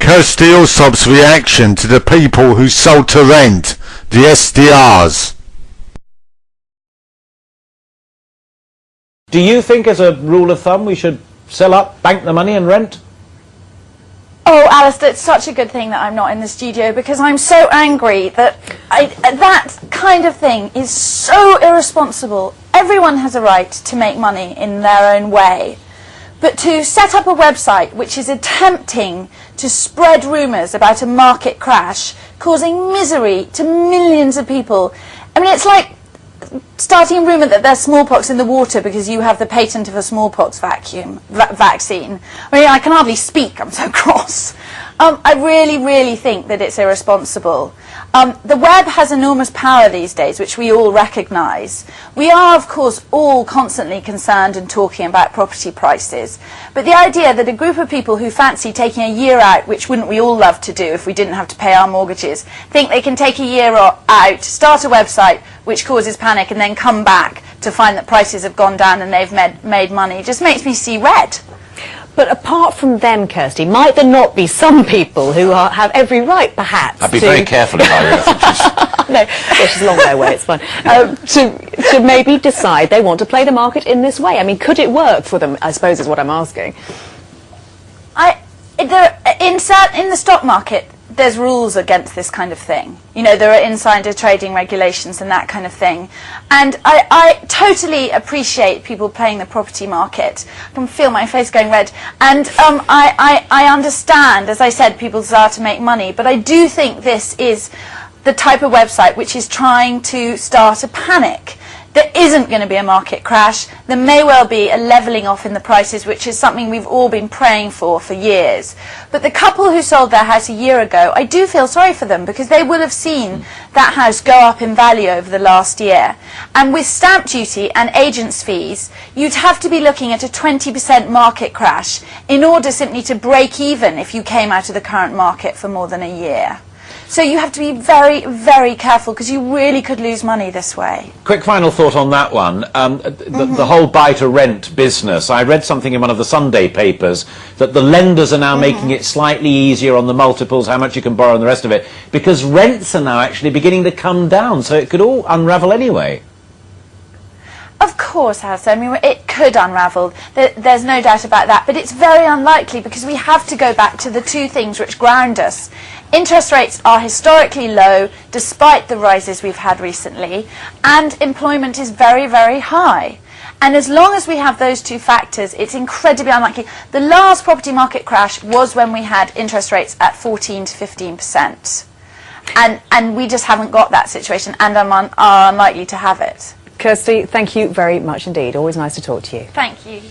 Kirstie Allsopp's reaction to the people who sold to rent, the STRs. Do you think, as a rule of thumb, we should sell up, bank the money and rent? Oh, Alistair, it's such a good thing that I'm not in the studio, because I'm so angry that that kind of thing is so irresponsible. Everyone has a right to make money in their own way. But to set up a website which is attempting to spread rumours about a market crash, causing misery to millions of people, I mean, it's like starting a rumour that there's smallpox in the water because you have the patent of a smallpox vaccine. I mean, I can hardly speak, I'm so cross. I really, really think that it's irresponsible. The web has enormous power these days, which we all recognise. We are, of course, all constantly concerned and talking about property prices. But the idea that a group of people who fancy taking a year out, which wouldn't we all love to do if we didn't have to pay our mortgages, think they can take a year out, start a website which causes panic, and then come back to find that prices have gone down and they've made money, just makes me see red. But apart from them, Kirstie, might there not be some people who have every right, perhaps, I'd be very careful if I were. No, well, she's a long way away, it's fine. To maybe decide they want to play the market in this way. I mean, could it work for them, I suppose, is what I'm asking. In the stock market, there's rules against this kind of thing. You know, there are insider trading regulations and that kind of thing. And I totally appreciate people playing the property market. I can feel my face going red. And I understand, as I said, people's desire to make money. But I do think this is the type of website which is trying to start a panic. There isn't going to be a market crash. There may well be a levelling off in the prices, which is something we've all been praying for years. But the couple who sold their house a year ago, I do feel sorry for them, because they will have seen that house go up in value over the last year. And with stamp duty and agents' fees, you'd have to be looking at a 20% market crash in order simply to break even if you came out of the current market for more than a year. So you have to be very, very careful, because you really could lose money this way. Quick final thought on that one. The whole buy-to-rent business. I read something in one of the Sunday papers that the lenders are now making it slightly easier on the multiples, how much you can borrow and the rest of it, because rents are now actually beginning to come down, so it could all unravel anyway. Of course, Alistair. I mean, it could unravel. There's no doubt about that. But it's very unlikely, because we have to go back to the two things which ground us. Interest rates are historically low, despite the rises we've had recently, and employment is very, very high. And as long as we have those two factors, it's incredibly unlikely. The last property market crash was when we had interest rates at 14 to 15%. And we just haven't got that situation, and are unlikely to have it. Kirstie, thank you very much indeed. Always nice to talk to you. Thank you.